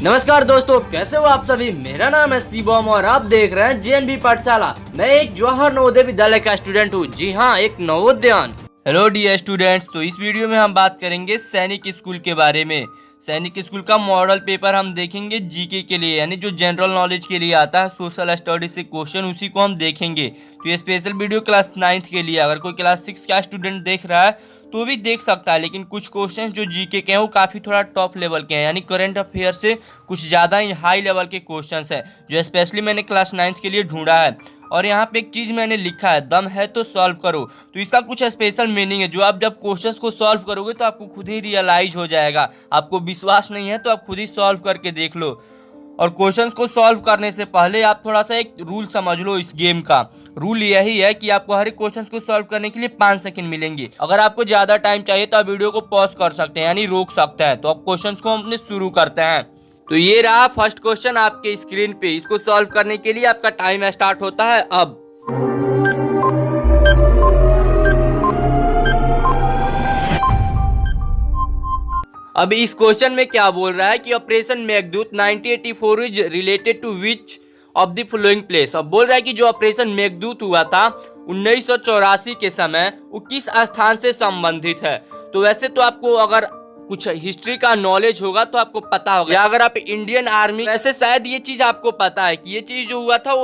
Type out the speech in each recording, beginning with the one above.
नमस्कार दोस्तों, कैसे हो आप सभी। मेरा नाम है शिवम और आप देख रहे हैं जेएनवी पाठशाला। मैं एक जवाहर नवोदय विद्यालय का स्टूडेंट हूँ। जी हाँ, एक नवोदयान। हेलो डियर स्टूडेंट्स, तो इस वीडियो में हम बात करेंगे सैनिक स्कूल के बारे में। सैनिक स्कूल का मॉडल पेपर हम देखेंगे जीके के लिए, यानी जो जनरल नॉलेज के लिए आता है, सोशल स्टडीज से क्वेश्चन, उसी को हम देखेंगे। तो ये स्पेशल वीडियो क्लास 9th के लिए, अगर कोई क्लास 6 का स्टूडेंट देख रहा है तो भी देख सकता है। लेकिन कुछ क्वेश्चन जो जीके के हैं वो काफ़ी थोड़ा टॉप लेवल के हैं, यानी करंट अफेयर से कुछ ज़्यादा ही हाई लेवल के क्वेश्चन हैं जो स्पेशली मैंने क्लास 9th के लिए ढूंढा है। और यहाँ पे एक चीज़ मैंने लिखा है, दम है तो सॉल्व करो। तो इसका कुछ स्पेशल मीनिंग है जो आप जब क्वेश्चंस को सॉल्व करोगे तो आपको खुद ही रियलाइज हो जाएगा। आपको विश्वास नहीं है तो आप खुद ही सॉल्व करके देख लो। और क्वेश्चंस को सॉल्व करने से पहले आप थोड़ा सा एक रूल समझ लो। इस गेम का रूल यही है कि आपको हर एक क्वेश्चंस को सॉल्व करने के लिए 5 सेकंड मिलेंगे। अगर आपको ज़्यादा टाइम चाहिए तो आप वीडियो को पॉज कर सकते हैं, यानी रोक सकते हैं। तो अब क्वेश्चंस को हम अपने शुरू करते हैं। तो ये रहा फर्स्ट क्वेश्चन आपके स्क्रीन पे। इसको सॉल्व करने के लिए आपका टाइम स्टार्ट होता है अब। अब इस क्वेश्चन में क्या बोल रहा है कि operation Meghdoot 1984 is related to which of the following place. अब बोल रहा है कि जो ऑपरेशन मेघदूत हुआ था 1984 के समय, वो किस स्थान से संबंधित है। तो वैसे तो आपको अगर कुछ हिस्ट्री का नॉलेज होगा तो आपको पता होगा, या अगर आप इंडियन आर्मी, वैसे शायद ये चीज आपको पता है कि ये चीज जो हुआ था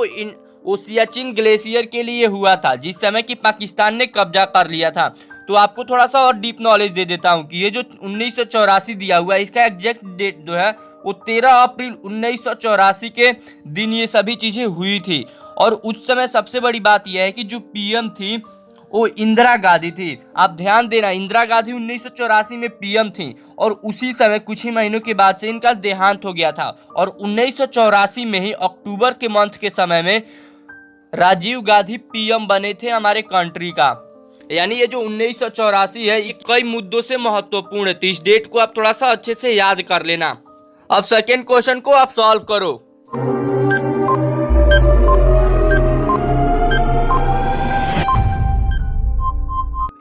वो सियाचिन ग्लेशियर के लिए हुआ था, जिस समय कि पाकिस्तान ने कब्जा कर लिया था। तो आपको थोड़ा सा और डीप नॉलेज दे देता हूँ कि ये जो 1984 दिया हुआ है, इसका एग्जैक्ट डेट जो है वो 13 अप्रैल 1984 के दिन ये सभी चीजें हुई थी। और उस समय सबसे बड़ी बात यह है कि जो पीएम थी वो इंदिरा गांधी थी। आप ध्यान देना, इंदिरा गांधी 1984 में पीएम थी और उसी समय कुछ ही महीनों के बाद से इनका देहांत हो गया था। और 1984 में ही अक्टूबर के मंथ के समय में राजीव गांधी पीएम बने थे हमारे कंट्री का। यानी ये जो 1984 है ये कई मुद्दों से महत्वपूर्ण है। तो इस डेट को आप थोड़ा सा अच्छे से याद कर लेना। अब सेकेंड क्वेश्चन को आप सॉल्व करो।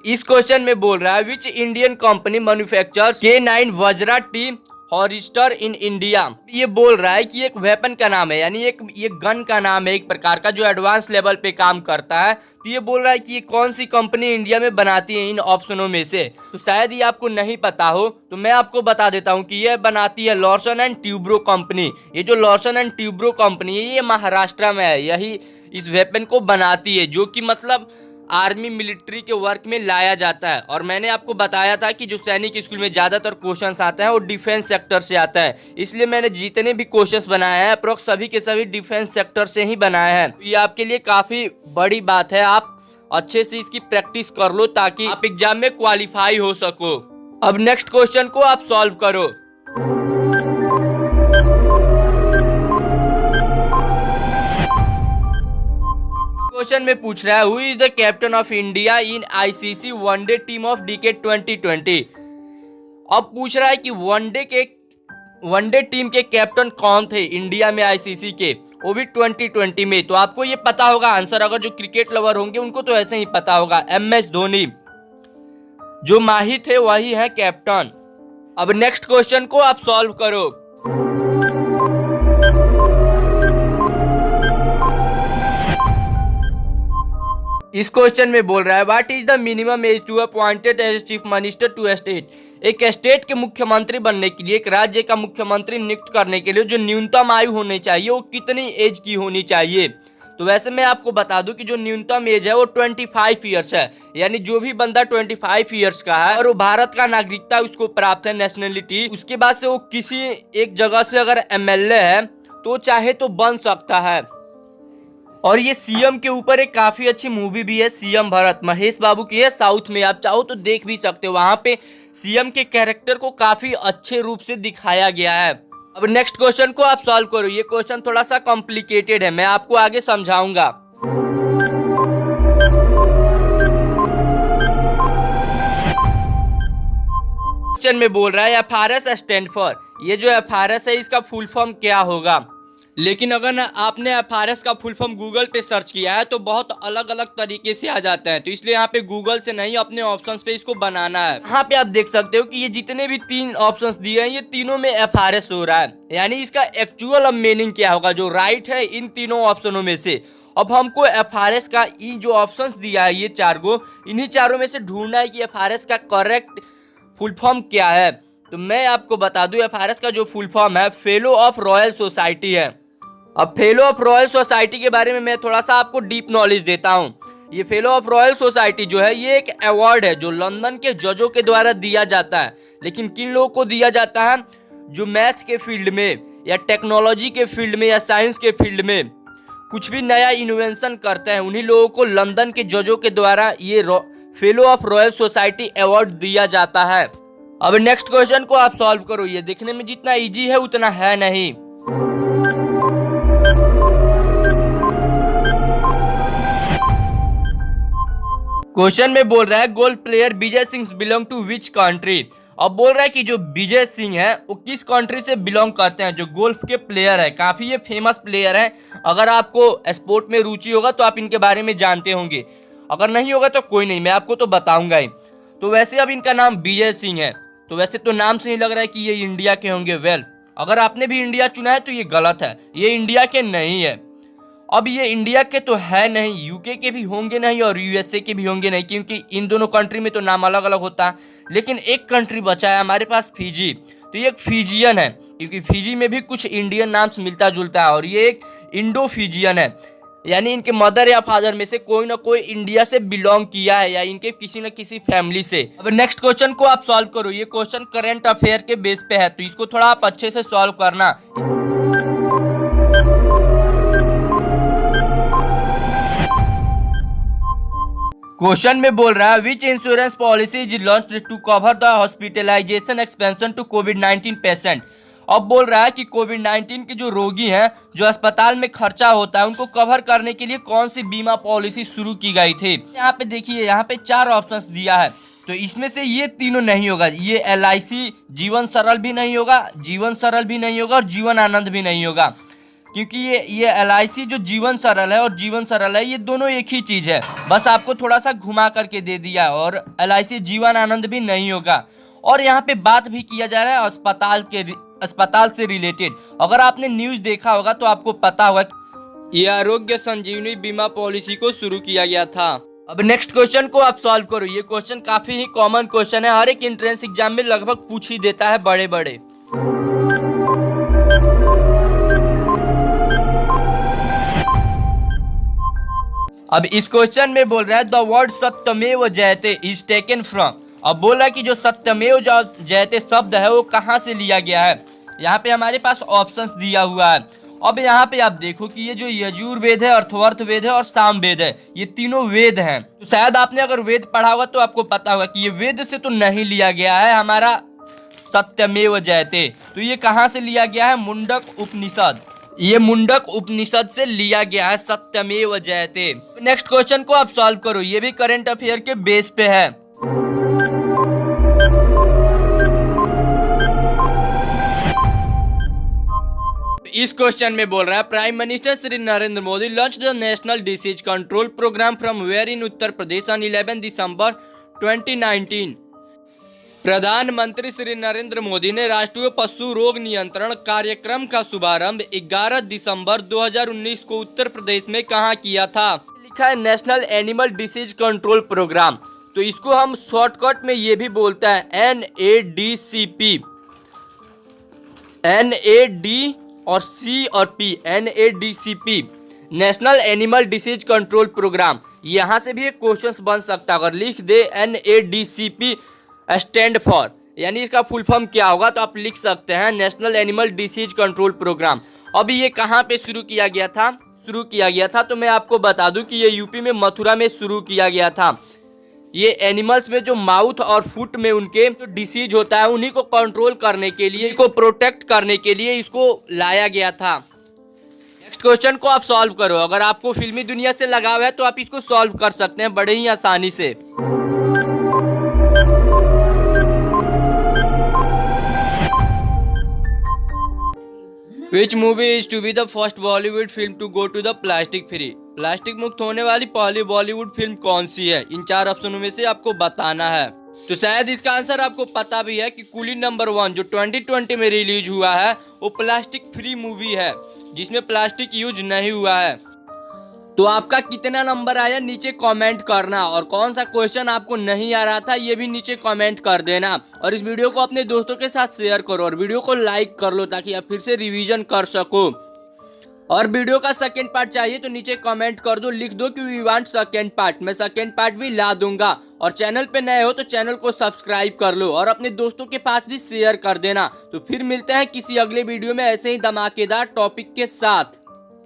इस क्वेश्चन में बोल रहा है which Indian company manufactures K9 Vajra T howitzer in India. ये बोल रहा है कि एक वेपन का नाम है, यानी ये गन का नाम है एक प्रकार का, जो एडवांस लेवल पे काम करता है। तो ये बोल रहा है कि ये कौन सी कंपनी इंडिया में बनाती है इन ऑप्शनों में से। तो शायद ये आपको नहीं पता हो, तो मैं आपको बता देता हूँ कि ये बनाती है लॉर्सन एंड ट्यूब्रो कंपनी। ये जो लॉर्सन एंड ट्यूब्रो कंपनी है ये महाराष्ट्र में है, यही इस वेपन को बनाती है, जो कि मतलब आर्मी मिलिट्री के वर्क में लाया जाता है। और मैंने आपको बताया था कि जो सैनिक स्कूल में ज़्यादातर क्वेश्चंस आते हैं वो डिफेंस सेक्टर से आता है, इसलिए मैंने जितने भी क्वेश्चंस बनाए हैं अप्रोक्स सभी के सभी डिफेंस सेक्टर से ही बनाए हैं। ये आपके लिए काफ़ी बड़ी बात है, आप अच्छे से इसकी प्रैक्टिस कर लो ताकि आप एग्जाम में क्वालिफाई हो सको। अब नेक्स्ट क्वेश्चन को आप सॉल्व करो। क्वेश्चन में पूछ रहा है who is the captain of India in ICC one day team of decade 2020। अब पूछ रहा है कि वनडे टीम के कैप्टन कौन थे इंडिया में आईसीसी के, वो भी 2020 में। तो आपको ये पता होगा आंसर, अगर जो क्रिकेट लवर होंगे उनको तो ऐसे ही पता होगा, MS धोनी। जो माही थे वही है कैप्टन। अब नेक्स्ट क्वेश्चन को आप सॉल्व करो। इस क्वेश्चन में बोल रहा है what is the minimum age to appointed as chief minister to state. एक स्टेट के मुख्यमंत्री बनने के लिए, एक राज्य का मुख्यमंत्री नियुक्त करने के लिए जो न्यूनतम आयु होनी चाहिए वो कितनी एज की होनी चाहिए। तो वैसे मैं आपको बता दूं कि जो न्यूनतम एज है वो 25 ईयर्स है, यानी जो भी बंदा 25 ईयर्स का है और वो भारत का नागरिकता उसको प्राप्त है, नेशनलिटी, उसके बाद से वो किसी एक जगह से अगर MLA है तो चाहे तो बन सकता है। और ये सीएम के ऊपर एक काफी अच्छी मूवी भी है, सीएम भरत, महेश बाबू की है, साउथ में, आप चाहो तो देख भी सकते हो। वहां पे सीएम के कैरेक्टर को काफी अच्छे रूप से दिखाया गया है। अब नेक्स्ट क्वेश्चन को आप सॉल्व करो। ये क्वेश्चन थोड़ा सा कॉम्प्लिकेटेड है, मैं आपको आगे समझाऊंगा। क्वेश्चन में बोल रहा है FRS स्टैंड फॉर। ये जो FRS है इसका फुल फॉर्म क्या होगा। लेकिन अगर ना आपने एफआरएस का फुल फॉर्म गूगल पे सर्च किया है तो बहुत अलग अलग तरीके से आ जाते हैं, तो इसलिए यहाँ पे गूगल से नहीं अपने ऑप्शंस पे इसको बनाना है। यहाँ पे आप देख सकते हो कि ये जितने भी 3 ऑप्शंस दिए हैं ये तीनों में एफआरएस हो रहा है, यानी इसका एक्चुअल अब मीनिंग क्या होगा जो राइट है इन तीनों ऑप्शनों में से। अब हमको एफआरएस का ये जो ऑप्शंस दिया है ये 4 गो, इन्हीं चारों में से ढूंढना है कि एफआरएस का करेक्ट फुल फॉर्म क्या है। तो मैं आपको बता दूं एफआरएस का जो फुल फॉर्म है फेलो ऑफ रॉयल सोसाइटी है। अब फेलो ऑफ रॉयल सोसाइटी के बारे में मैं थोड़ा सा आपको डीप नॉलेज देता हूं। ये फेलो ऑफ रॉयल सोसाइटी जो है ये एक अवार्ड है जो लंदन के जजों के द्वारा दिया जाता है, लेकिन किन लोगों को दिया जाता है, जो मैथ के फील्ड में या टेक्नोलॉजी के फील्ड में या साइंस के फील्ड में कुछ भी नया इन्वेंशन करते हैं, उन्हीं लोगों को लंदन के जजों के द्वारा ये fellow of royal society award दिया जाता है। अब नेक्स्ट क्वेश्चन को आप सॉल्व करो, ये देखने में जितना इजी है उतना है नहीं। क्वेश्चन में बोल रहा है golf player Vijay Singh belong to which country. अब बोल रहा है कि जो विजय सिंह है वो किस कंट्री से बिलोंग करते हैं, जो गोल्फ के प्लेयर है, काफी ये फेमस प्लेयर है। अगर आपको स्पोर्ट में रुचि होगा तो आप इनके बारे में जानते होंगे, अगर नहीं होगा तो कोई नहीं, मैं आपको तो बताऊंगा ही। तो वैसे अब इनका नाम विजय सिंह है, तो वैसे तो नाम से ही लग रहा है कि ये इंडिया के होंगे। वेल, अगर आपने भी इंडिया चुना है तो ये गलत है, ये इंडिया के नहीं है। अब ये इंडिया के तो है नहीं, यूके के भी होंगे नहीं और यूएसए के भी होंगे नहीं, क्योंकि इन दोनों कंट्री में तो नाम अलग अलग होता है। लेकिन एक कंट्री बचा है हमारे पास, फिजी। तो ये एक फिजियन है, क्योंकि फिजी में भी कुछ इंडियन नाम मिलता जुलता है, और ये एक इंडो फिजियन है, यानी इनके मदर या फादर में से कोई ना कोई इंडिया से बिलोंग किया है या इनके किसी न किसी फैमिली से। अब नेक्स्ट क्वेश्चन को आप सॉल्व करो, ये क्वेश्चन करंट अफेयर के बेस पे है, तो इसको थोड़ा आप अच्छे से सॉल्व करना। क्वेश्चन में बोल रहा है which insurance policy is launched to cover the hospitalization expension to कोविड-19 पेशेंट। अब बोल रहा है कि कोविड-19 के जो रोगी हैं, जो अस्पताल में खर्चा होता है, उनको कवर करने के लिए कौन सी बीमा पॉलिसी शुरू की गई थी। यहाँ पे देखिए, यहाँ पे 4 ऑप्शंस दिया है, तो इसमें से ये तीनों नहीं होगा। ये LIC जीवन सरल भी नहीं होगा, जीवन सरल भी नहीं होगा और जीवन आनंद भी नहीं होगा, क्योंकि ये LIC जो जीवन सरल है और जीवन सरल है ये दोनों एक ही चीज है, बस आपको थोड़ा सा घुमा करके दे दिया। और LIC जीवन आनंद भी नहीं होगा। और यहाँ पे बात भी किया जा रहा है अस्पताल से रिलेटेड। अगर आपने न्यूज देखा होगा तो आपको पता होगा ये आरोग्य संजीवनी बीमा पॉलिसी को शुरू किया गया था। अब नेक्स्ट क्वेश्चन को आप सॉल्व करो, ये क्वेश्चन काफी ही कॉमन क्वेश्चन है, हर एक एंट्रेंस एग्जाम में लगभग पूछ ही देता है बड़े बड़े। अब इस क्वेश्चन में बोल रहा है द वर्ड सत्यमेव जयते इज टेकन फ्रॉम। अब बोल रहा है कि जो सत्यमेव जयते शब्द है वो कहाँ से लिया गया है। यहाँ पे हमारे पास ऑप्शंस दिया हुआ है। अब यहाँ पे आप देखो कि ये जो यजुर्वेद है, अर्थवर्थ है और सामवेद है, ये तीनों वेद हैं। तो शायद आपने अगर वेद पढ़ा होगा तो आपको पता होगा कि ये वेद से तो नहीं लिया गया है हमारा सत्यमेव जयते। तो ये कहाँ से लिया गया है, मुंडक उपनिषद। ये मुंडक उपनिषद से लिया गया है सत्यमेव जयते। नेक्स्ट क्वेश्चन को आप सॉल्व करो, ये भी करंट अफेयर के बेस पे है। इस क्वेश्चन में बोल रहा है prime minister Shri Narendra Modi launch the national disease control program from where in Uttar Pradesh on 11 December 2019। प्रधानमंत्री श्री नरेंद्र मोदी ने राष्ट्रीय पशु रोग नियंत्रण कार्यक्रम का शुभारंभ 11 दिसंबर 2019 को उत्तर प्रदेश में कहाँ किया था। लिखा है national animal disease control program, तो इसको हम शॉर्टकट में ये भी बोलते हैं NADCP। NAD और C और P, NADCP, national animal disease control program. यहाँ से भी एक क्वेश्चन बन सकता है, अगर लिख दे NADCP स्टैंड फॉर, यानी इसका फुल फॉर्म क्या होगा, तो आप लिख सकते हैं national animal disease control program. अभी ये कहाँ पे शुरू किया गया था, तो मैं आपको बता दूं कि ये यूपी में मथुरा में शुरू किया गया था। ये एनिमल्स में जो माउथ और फुट में उनके जो डिसीज होता है उन्हीं को कंट्रोल करने के लिए, इनको प्रोटेक्ट करने के लिए इसको लाया गया था। नेक्स्ट क्वेश्चन को आप सॉल्व करो, अगर आपको फिल्मी दुनिया से लगाव है तो आप इसको सॉल्व कर सकते हैं बड़े ही आसानी से। Which movie is to be the first Bollywood film to go to the plastic free? Plastic मुक्त होने वाली पहली बॉलीवुड फिल्म कौन सी है? इन 4 ऑप्शनों में से आपको बताना है। तो शायद इसका आंसर आपको पता भी है कि कूली नंबर 1 जो 2020 में रिलीज हुआ है वो प्लास्टिक फ्री मूवी है, जिसमें प्लास्टिक यूज नहीं हुआ है। तो आपका कितना नंबर आया नीचे कमेंट करना, और कौन सा क्वेश्चन आपको नहीं आ रहा था ये भी नीचे कमेंट कर देना। और इस वीडियो को अपने दोस्तों के साथ शेयर करो और वीडियो को लाइक कर लो ताकि आप फिर से रिवीजन कर सको। और वीडियो का सेकंड पार्ट चाहिए तो नीचे कमेंट कर दो, लिख दो कि वी वांट सेकंड पार्ट। मैं सेकंड पार्ट भी ला दूंगा। और चैनल पे नए हो तो चैनल को सब्सक्राइब कर लो और अपने दोस्तों के पास भी शेयर कर देना। तो फिर मिलते हैं किसी अगले वीडियो में ऐसे ही धमाकेदार टॉपिक के साथ।